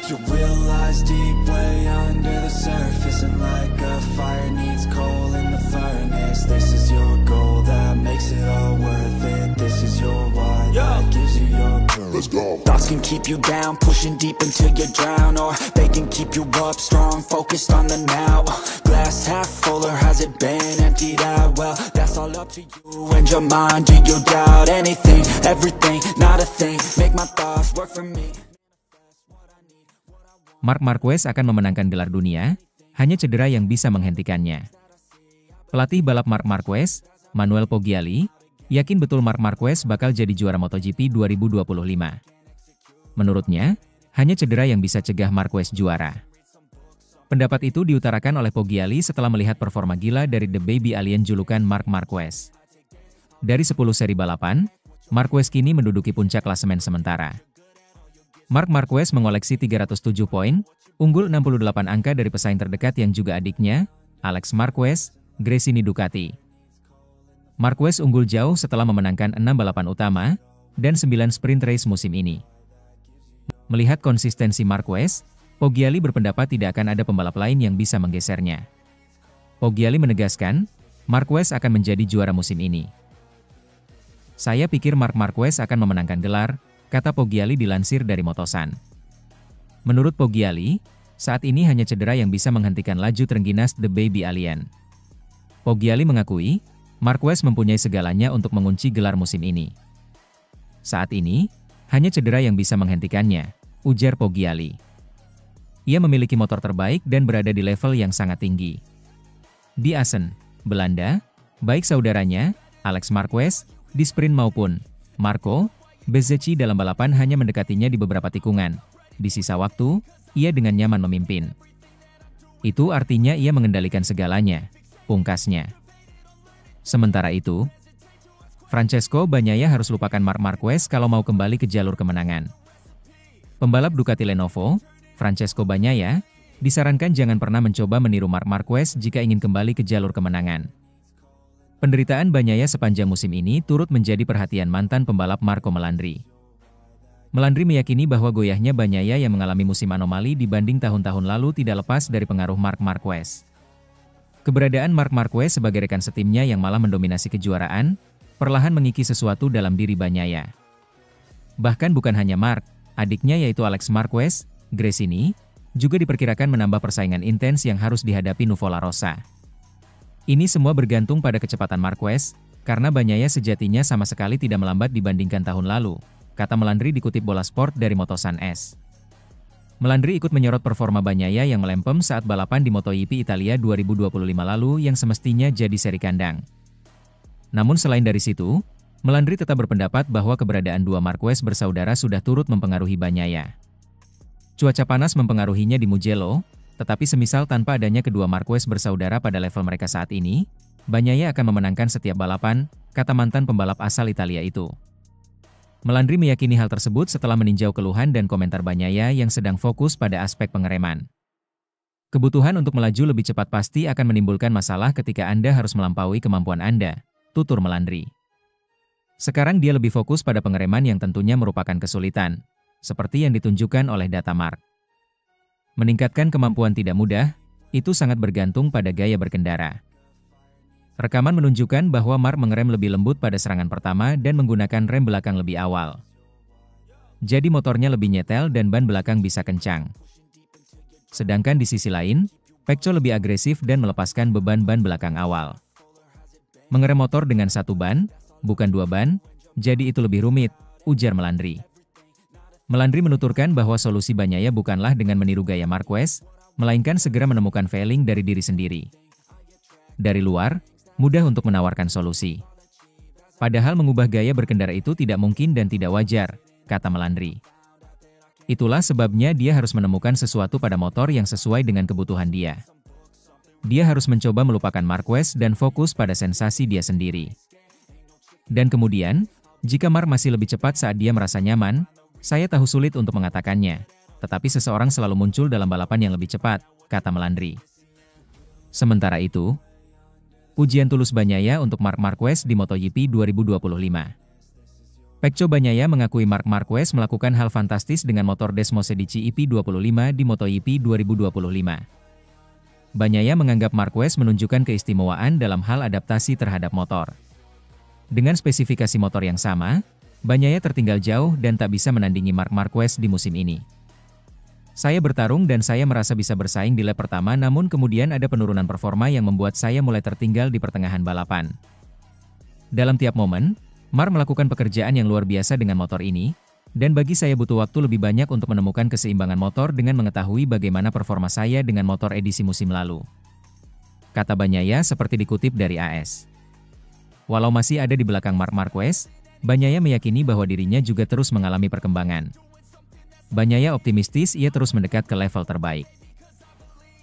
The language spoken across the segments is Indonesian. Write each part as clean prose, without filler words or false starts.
You realize deep way under the surface, and like a fire needs coal in the furnace. This is your goal that makes it all worth it. This is your why that gives you your purpose. Let's go. Thoughts can keep you down, pushing deep until you drown, or they can keep you up strong, focused on the now. Glass half full, or has it been emptied out? Well, that's all up to you and your mind. Do you doubt anything, everything, not a thing? Make my thoughts work for me. Marc Marquez akan memenangkan gelar dunia, hanya cedera yang bisa menghentikannya. Pelatih balap Marc Marquez, Manuel Poggiali, yakin betul Marc Marquez bakal jadi juara MotoGP 2025. Menurutnya, hanya cedera yang bisa cegah Marquez juara. Pendapat itu diutarakan oleh Poggiali setelah melihat performa gila dari The Baby Alien julukan Marc Marquez. Dari 10 seri balapan, Marquez kini menduduki puncak klasemen sementara. Marc Marquez mengoleksi 307 poin, unggul 68 angka dari pesaing terdekat yang juga adiknya, Alex Marquez, Gresini Ducati. Marquez unggul jauh setelah memenangkan 6 balapan utama, dan 9 sprint race musim ini. Melihat konsistensi Marquez, Poggiali berpendapat tidak akan ada pembalap lain yang bisa menggesernya. Poggiali menegaskan, Marquez akan menjadi juara musim ini. Saya pikir Marc Marquez akan memenangkan gelar, kata Poggiali dilansir dari Motosan. Menurut Poggiali, saat ini hanya cedera yang bisa menghentikan laju terengginas The Baby Alien. Poggiali mengakui, Marquez mempunyai segalanya untuk mengunci gelar musim ini. Saat ini, hanya cedera yang bisa menghentikannya, ujar Poggiali. Ia memiliki motor terbaik dan berada di level yang sangat tinggi. Di Assen, Belanda, baik saudaranya, Alex Marquez, di sprint maupun Marco Bezzecchi dalam balapan hanya mendekatinya di beberapa tikungan. Di sisa waktu, ia dengan nyaman memimpin. Itu artinya ia mengendalikan segalanya, pungkasnya. Sementara itu, Francesco Bagnaia harus lupakan Marc Marquez kalau mau kembali ke jalur kemenangan. Pembalap Ducati Lenovo, Francesco Bagnaia, disarankan jangan pernah mencoba meniru Marc Marquez jika ingin kembali ke jalur kemenangan. Penderitaan Bagnaia sepanjang musim ini turut menjadi perhatian mantan pembalap Marco Melandri. Melandri meyakini bahwa goyahnya Bagnaia yang mengalami musim anomali dibanding tahun-tahun lalu tidak lepas dari pengaruh Marc Marquez. Keberadaan Marc Marquez sebagai rekan setimnya yang malah mendominasi kejuaraan, perlahan mengikis sesuatu dalam diri Bagnaia. Bahkan bukan hanya Marc, adiknya yaitu Alex Marquez, Gresini, juga diperkirakan menambah persaingan intens yang harus dihadapi Nuvola Rosa. Ini semua bergantung pada kecepatan Marquez, karena Bagnaia sejatinya sama sekali tidak melambat dibandingkan tahun lalu, kata Melandri dikutip Bola Sport dari Motosan S. Melandri ikut menyorot performa Bagnaia yang melempem saat balapan di MotoGP Italia 2025 lalu yang semestinya jadi seri kandang. Namun selain dari situ, Melandri tetap berpendapat bahwa keberadaan dua Marquez bersaudara sudah turut mempengaruhi Bagnaia. Cuaca panas mempengaruhinya di Mugello, tetapi semisal tanpa adanya kedua Marquez bersaudara pada level mereka saat ini, Bagnaia akan memenangkan setiap balapan, kata mantan pembalap asal Italia itu. Melandri meyakini hal tersebut setelah meninjau keluhan dan komentar Bagnaia yang sedang fokus pada aspek pengereman. Kebutuhan untuk melaju lebih cepat pasti akan menimbulkan masalah ketika Anda harus melampaui kemampuan Anda, tutur Melandri. Sekarang dia lebih fokus pada pengereman yang tentunya merupakan kesulitan, seperti yang ditunjukkan oleh data Marc. Meningkatkan kemampuan tidak mudah, itu sangat bergantung pada gaya berkendara. Rekaman menunjukkan bahwa Marc mengerem lebih lembut pada serangan pertama dan menggunakan rem belakang lebih awal. Jadi motornya lebih nyetel dan ban belakang bisa kencang. Sedangkan di sisi lain, Pecco lebih agresif dan melepaskan beban ban belakang awal. Mengerem motor dengan satu ban, bukan dua ban, jadi itu lebih rumit, ujar Melandri. Melandri menuturkan bahwa solusi Bagnaia bukanlah dengan meniru gaya Marquez, melainkan segera menemukan failing dari diri sendiri. Dari luar, mudah untuk menawarkan solusi. Padahal mengubah gaya berkendara itu tidak mungkin dan tidak wajar, kata Melandri. Itulah sebabnya dia harus menemukan sesuatu pada motor yang sesuai dengan kebutuhan dia. Dia harus mencoba melupakan Marquez dan fokus pada sensasi dia sendiri. Dan kemudian, jika Marc masih lebih cepat saat dia merasa nyaman, saya tahu sulit untuk mengatakannya, tetapi seseorang selalu muncul dalam balapan yang lebih cepat, kata Melandri. Sementara itu, pujian tulus Bagnaia untuk Marc Marquez di MotoGP 2025. Pecco Bagnaia mengakui Marc Marquez melakukan hal fantastis dengan motor Desmosedici EP25 di MotoGP 2025. Bagnaia menganggap Marquez menunjukkan keistimewaan dalam hal adaptasi terhadap motor. Dengan spesifikasi motor yang sama, Bagnaia tertinggal jauh dan tak bisa menandingi Marc Marquez di musim ini. Saya bertarung dan saya merasa bisa bersaing di lap pertama, namun kemudian ada penurunan performa yang membuat saya mulai tertinggal di pertengahan balapan. Dalam tiap momen, Marc melakukan pekerjaan yang luar biasa dengan motor ini, dan bagi saya butuh waktu lebih banyak untuk menemukan keseimbangan motor dengan mengetahui bagaimana performa saya dengan motor edisi musim lalu. Kata Bagnaia seperti dikutip dari AS. Walau masih ada di belakang Marc Marquez, Bagnaia meyakini bahwa dirinya juga terus mengalami perkembangan. Bagnaia optimistis ia terus mendekat ke level terbaik.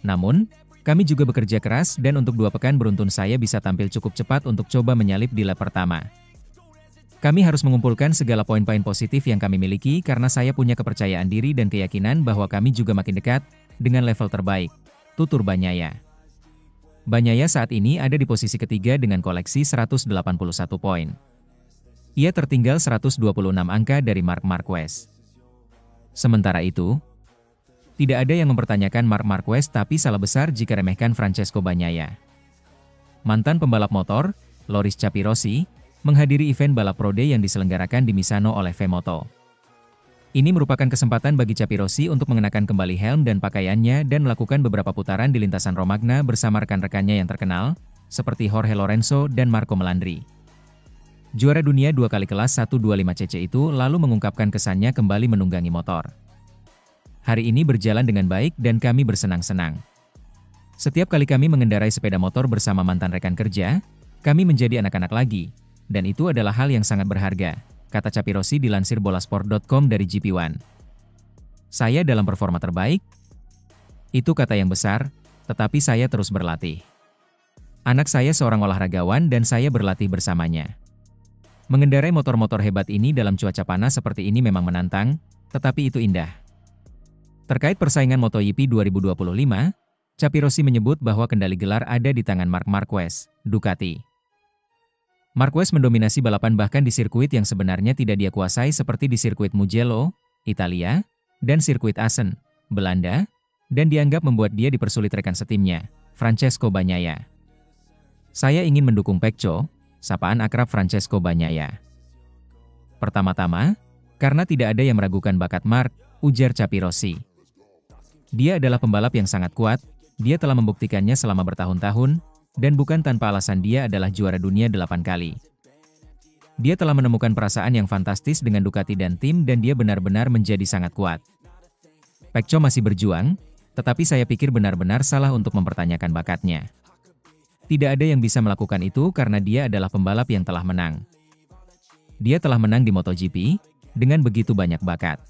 Namun, kami juga bekerja keras dan untuk 2 pekan beruntun saya bisa tampil cukup cepat untuk coba menyalip di lap pertama. Kami harus mengumpulkan segala poin-poin positif yang kami miliki karena saya punya kepercayaan diri dan keyakinan bahwa kami juga makin dekat dengan level terbaik, tutur Bagnaia. Bagnaia saat ini ada di posisi ketiga dengan koleksi 181 poin. Ia tertinggal 126 angka dari Marc Marquez. Sementara itu, tidak ada yang mempertanyakan Marc Marquez, tapi salah besar jika remehkan Francesco Bagnaia. Mantan pembalap motor, Loris Capirossi, menghadiri event balap Pro Day yang diselenggarakan di Misano oleh V-Moto. Ini merupakan kesempatan bagi Capirossi untuk mengenakan kembali helm dan pakaiannya dan melakukan beberapa putaran di lintasan Romagna bersama rekan-rekannya yang terkenal, seperti Jorge Lorenzo dan Marco Melandri. Juara dunia 2 kali kelas 125cc itu lalu mengungkapkan kesannya kembali menunggangi motor. Hari ini berjalan dengan baik dan kami bersenang-senang. Setiap kali kami mengendarai sepeda motor bersama mantan rekan kerja, kami menjadi anak-anak lagi. Dan itu adalah hal yang sangat berharga, kata Capirossi dilansir bolasport.com dari GP1. Saya dalam performa terbaik? Itu kata yang besar, tetapi saya terus berlatih. Anak saya seorang olahragawan dan saya berlatih bersamanya. Mengendarai motor-motor hebat ini dalam cuaca panas seperti ini memang menantang, tetapi itu indah. Terkait persaingan MotoGP 2025, Capirossi menyebut bahwa kendali gelar ada di tangan Marc Marquez, Ducati. Marquez mendominasi balapan bahkan di sirkuit yang sebenarnya tidak dia kuasai seperti di sirkuit Mugello, Italia, dan sirkuit Assen, Belanda, dan dianggap membuat dia dipersulit rekan setimnya, Francesco Bagnaia. Saya ingin mendukung Pecco, sapaan akrab Francesco Bagnaia. Pertama-tama, karena tidak ada yang meragukan bakat Marc, ujar Capirossi. Dia adalah pembalap yang sangat kuat, dia telah membuktikannya selama bertahun-tahun, dan bukan tanpa alasan dia adalah juara dunia 8 kali. Dia telah menemukan perasaan yang fantastis dengan Ducati dan tim dan dia benar-benar menjadi sangat kuat. Pecco masih berjuang, tetapi saya pikir benar-benar salah untuk mempertanyakan bakatnya. Tidak ada yang bisa melakukan itu karena dia adalah pembalap yang telah menang. Dia telah menang di MotoGP, dengan begitu banyak bakat.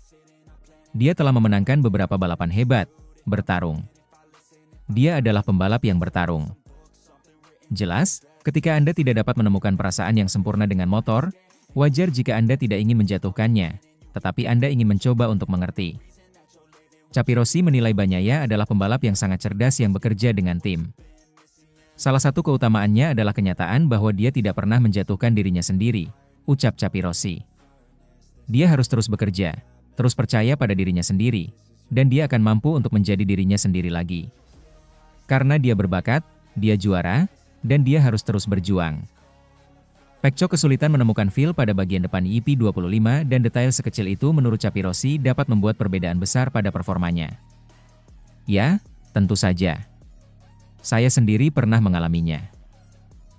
Dia telah memenangkan beberapa balapan hebat, bertarung. Dia adalah pembalap yang bertarung. Jelas, ketika Anda tidak dapat menemukan perasaan yang sempurna dengan motor, wajar jika Anda tidak ingin menjatuhkannya, tetapi Anda ingin mencoba untuk mengerti. Capirossi menilai Bagnaia adalah pembalap yang sangat cerdas yang bekerja dengan tim. Salah satu keutamaannya adalah kenyataan bahwa dia tidak pernah menjatuhkan dirinya sendiri, ucap Capirossi. Dia harus terus bekerja, terus percaya pada dirinya sendiri, dan dia akan mampu untuk menjadi dirinya sendiri lagi. Karena dia berbakat, dia juara, dan dia harus terus berjuang. Pecco kesulitan menemukan feel pada bagian depan EP25 dan detail sekecil itu menurut Capirossi dapat membuat perbedaan besar pada performanya. Ya, tentu saja. Saya sendiri pernah mengalaminya.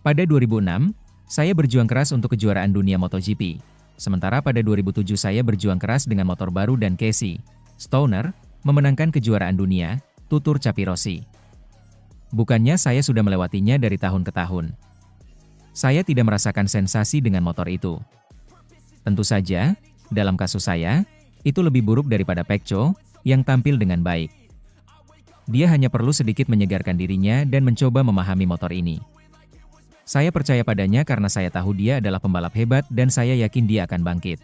Pada 2006, saya berjuang keras untuk kejuaraan dunia MotoGP. Sementara pada 2007 saya berjuang keras dengan motor baru dan Casey Stoner memenangkan kejuaraan dunia, tutur Capirossi. Bukannya saya sudah melewatinya dari tahun ke tahun. Saya tidak merasakan sensasi dengan motor itu. Tentu saja, dalam kasus saya, itu lebih buruk daripada Pecco, yang tampil dengan baik. Dia hanya perlu sedikit menyegarkan dirinya dan mencoba memahami motor ini. Saya percaya padanya karena saya tahu dia adalah pembalap hebat dan saya yakin dia akan bangkit.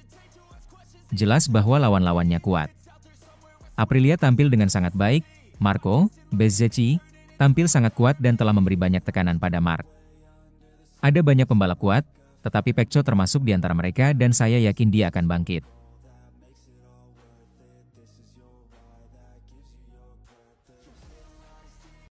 Jelas bahwa lawan-lawannya kuat. Aprilia tampil dengan sangat baik, Marco Bezzecchi tampil sangat kuat dan telah memberi banyak tekanan pada Marc. Ada banyak pembalap kuat, tetapi Pekco termasuk di antara mereka dan saya yakin dia akan bangkit.